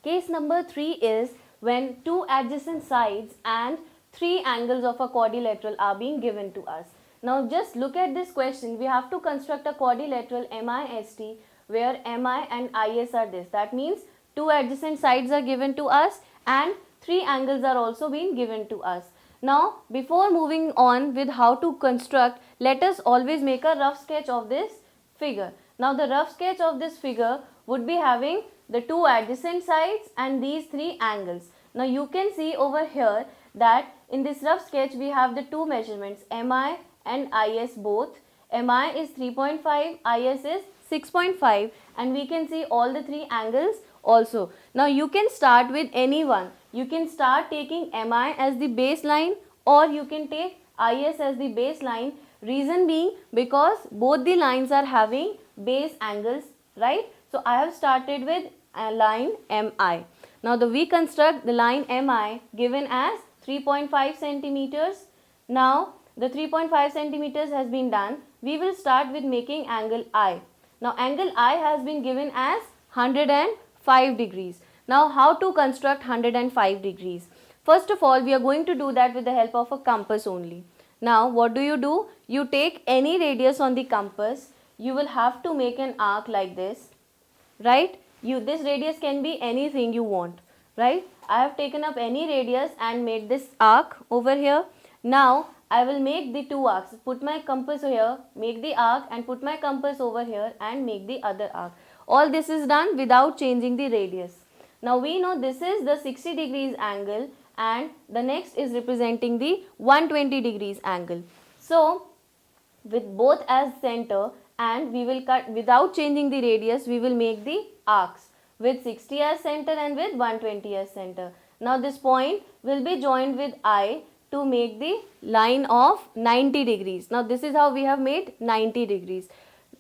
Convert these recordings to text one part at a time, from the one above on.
Case number 3 is when two adjacent sides and three angles of a quadrilateral are being given to us. Now just look at this question. We have to construct a quadrilateral MIST where MI and IS are this. That means two adjacent sides are given to us and three angles are also being given to us. Now before moving on with how to construct, let us always make a rough sketch of this figure. Now the rough sketch of this figure would be having the two adjacent sides and these three angles. Now you can see over here that in this rough sketch we have the two measurements MI and IS both. MI is 3.5, IS is 6.5, and we can see all the three angles also. Now you can start with any one. You can start taking MI as the baseline or you can take IS as the baseline. Reason being because both the lines are having base angles, right? So I have started with a line MI. Now we construct the line MI given as 3.5 centimeters. Now the 3.5 centimeters has been done. We will start with making angle I. Now angle I has been given as 105 degrees. Now how to construct 105 degrees? First of all, we are going to do that with the help of a compass only. Now what do? You take any radius on the compass. You will have to make an arc like this, right? This radius can be anything you want, right? I have taken up any radius and made this arc over here. Now I will make the two arcs. Put my compass here, make the arc, and put my compass over here and make the other arc. All this is done without changing the radius. Now we know this is the 60 degrees angle and the next is representing the 120 degrees angle. So with both as center, and we will cut without changing the radius, we will make the arcs with 60 as center and with 120 as center. Now this point will be joined with I to make the line of 90 degrees. Now this is how we have made 90 degrees.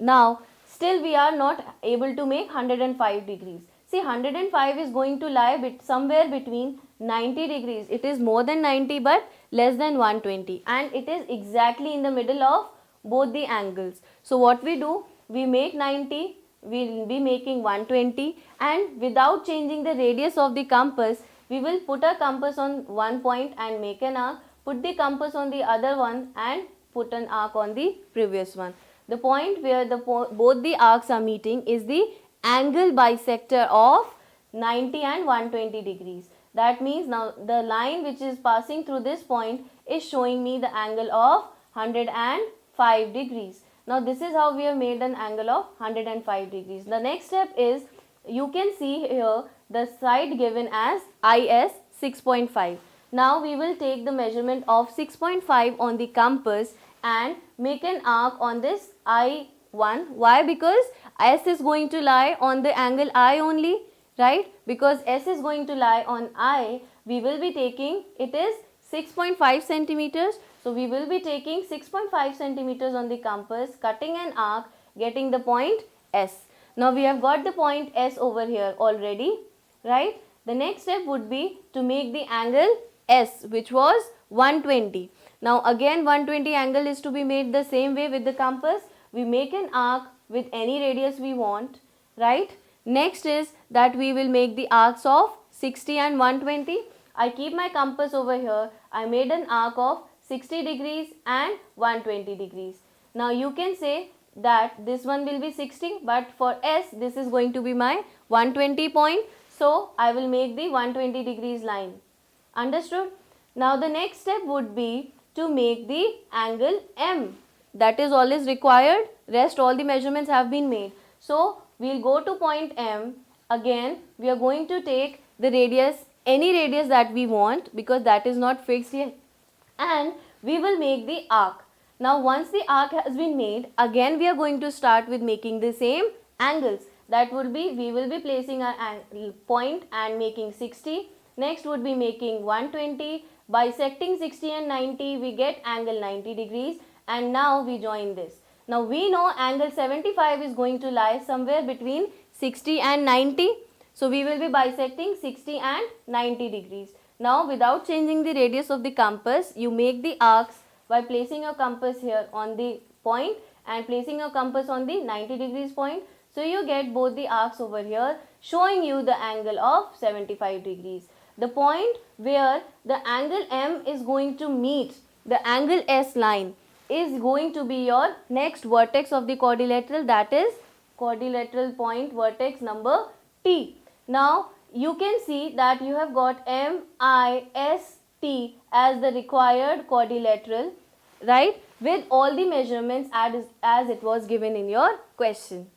Now still we are not able to make 105 degrees. See, 105 is going to lie somewhere between 90 degrees. It is more than 90 but less than 120, and it is exactly in the middle of both the angles. So what we do, we make 90, we will be making 120, and without changing the radius of the compass, we will put a compass on one point and make an arc, put the compass on the other one and put an arc on the previous one. The point where both the arcs are meeting is the angle bisector of 90 and 120 degrees. That means now the line which is passing through this point is showing me the angle of 105 degrees. Now this is how we have made an angle of 105 degrees. The next step is, you can see here the side given as IS 6.5. Now we will take the measurement of 6.5 on the compass and make an arc on this I1. Why? Because S is going to lie on the angle I only, right? Because S is going to lie on I, we will be taking, it is 6.5 centimeters. So we will be taking 6.5 centimeters on the compass, cutting an arc, getting the point S. Now we have got the point S over here already, right? The next step would be to make the angle S, which was 120. Now again 120 angle is to be made the same way with the compass. We make an arc with any radius we want, right? Next is that we will make the arcs of 60 and 120. I keep my compass over here. I made an arc of 60 degrees and 120 degrees. Now you can say that this one will be 60, but for S this is going to be my 120 point. So I will make the 120 degrees line. Understood? Now the next step would be to make the angle M. That is all is required. Rest all the measurements have been made. So we will go to point M. Again we are going to take the radius, any radius that we want, because that is not fixed yet, and we will make the arc. Now once the arc has been made, again we are going to start with making the same angles. That would be, we will be placing our point and making 60. Next would be making 120. Bisecting 60 and 90, we get angle 90 degrees, and now we join this. Now we know angle 75 is going to lie somewhere between 60 and 90. So we will be bisecting 60 and 90 degrees. Now without changing the radius of the compass, you make the arcs by placing your compass here on the point and placing your compass on the 90 degrees point. So you get both the arcs over here. showing you the angle of 75 degrees. The point where the angle M is going to meet the angle S line is going to be your next vertex of the quadrilateral, that is quadrilateral point vertex number T. Now you can see that you have got MIST as the required quadrilateral, right, with all the measurements as it was given in your question.